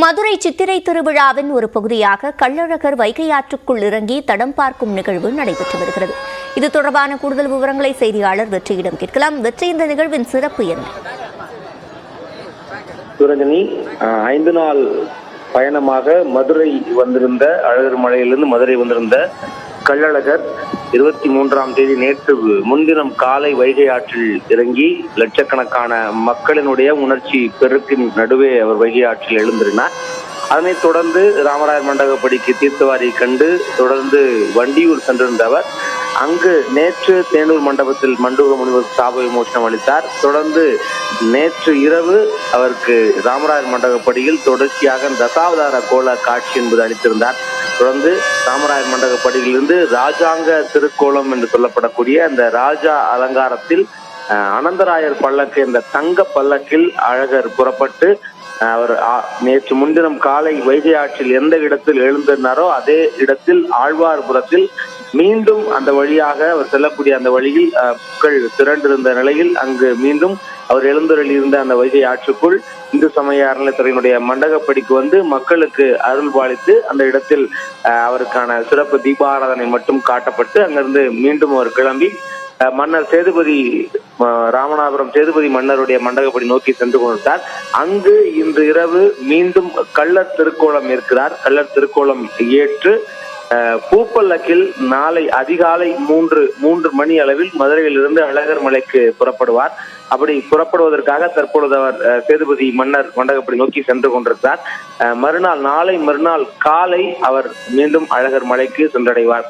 மதுரை சித்திரை திருவிழாவின் ஒரு பகுதியாக கள்ளழகர் வைகை ஆற்றுக்குள் இறங்கி தடம் பார்க்கும் நிகழ்வு நடைபெற்று வருகிறது. இது தொடர்பான கூடுதல் விவரங்களை செய்தியாளர் வெற்றியிடம் கேட்கலாம். வெற்றி, இந்த நிகழ்வின் சிறப்பு என்ன? சுரஞ்சனி, 5 நாள் பயணமாக மதுரை வந்திருந்த அழகர் மலையிலிருந்து மதுரை வந்திருந்த கள்ளழகர் 23ஆம் தேதி நேற்று முன்தினம் காலை வைகை ஆற்றில் இறங்கி லட்சக்கணக்கான மக்களினுடைய உணர்ச்சி பெருக்கின் நடுவே அவர் வைகை ஆற்றில் எழுந்திருந்தார். அதனைத் தொடர்ந்து ராமராயர் மண்டகப்படிக்கு தீர்த்தவாரி கண்டு தொடர்ந்து வண்டியூர் சென்றிருந்த அவர் அங்கு நேற்று தேனூர் மண்டபத்தில் மண்டூக முனிவர் சாப விமோசனம் அளித்தார். தொடர்ந்து நேற்று இரவு அவருக்கு ராமராயர் மண்டகப்படியில் தொடர்ச்சியாக தசாவதார கோல காட்சி என்பது அளித்திருந்தார். தொடர்ந்து ராமராயர் மண்டகப்படியிலிருந்து ராஜாங்க திருக்கோலம் என்று சொல்லப்படக்கூடிய அந்த ராஜா அலங்காரத்தில் அனந்தராயர் பல்லக்கு என்ற தங்க பல்லக்கில் அழகர் புறப்பட்டு அவர் நேற்று முன்தினம் காலை வைகை ஆற்றில் எந்த இடத்தில் எழுந்திருந்தாரோ அதே இடத்தில் ஆழ்வார்புரத்தில் மீண்டும் அந்த வழியாக அவர் செல்லக்கூடிய அந்த வழியில் மக்கள் திரண்டிருந்த நிலையில் அங்கு மீண்டும் அவர் எழுந்தருளி இருந்த அந்த வைகை ஆற்றுக்குள் இந்து சமய அறநிலையத்துறையினுடைய மண்டகப்படிக்கு வந்து மக்களுக்கு அருள் பாலித்து அந்த இடத்தில் அவருக்கான சிறப்பு தீபாராதனை மட்டும் காட்டப்பட்டு அங்கிருந்து மீண்டும் அவர் கிளம்பி மன்னர் சேதுபதி ராமநாதபுரம் சேதுபதி மன்னருடைய மண்டகப்படி நோக்கி சென்று கொண்டிருந்தார். அங்கு இன்று இரவு மீண்டும் கள்ளர் திருக்கோலம் இருக்கிறார். கள்ளர் திருக்கோலம் ஏற்று பூப்பல்லக்கில் நாளை அதிகாலை 3 மணி அளவில் மதுரையிலிருந்து அழகர் மலைக்கு புறப்படுவார். அப்படி புறப்படுவதற்காக தற்பொழுது அவர் சேதுபதி மன்னர் மண்டகப்படி நோக்கி சென்று கொண்டிருக்கிறார். நாளை மறுநாள் காலை அவர் மீண்டும் அழகர் மலைக்கு சென்றடைவார்.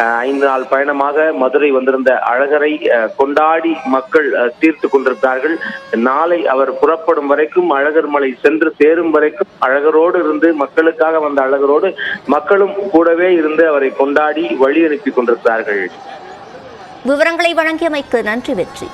5 நாள் பயணமாக மதுரை வந்திருந்த அழகரை கொண்டாடி மக்கள் தீர்த்து கொண்டிருக்கிறார்கள். நாளை அவர் புறப்படும் வரைக்கும் அழகர் மலை சென்று சேரும் வரைக்கும் அழகரோடு இருந்து மக்களுக்காக வந்த அழகரோடு மக்களும் கூடவே இருந்து அவரை கொண்டாடி வழி அனுப்பி கொண்டிருக்கிறார்கள். விவரங்களை வழங்கியமைக்கு நன்றி வெற்றி.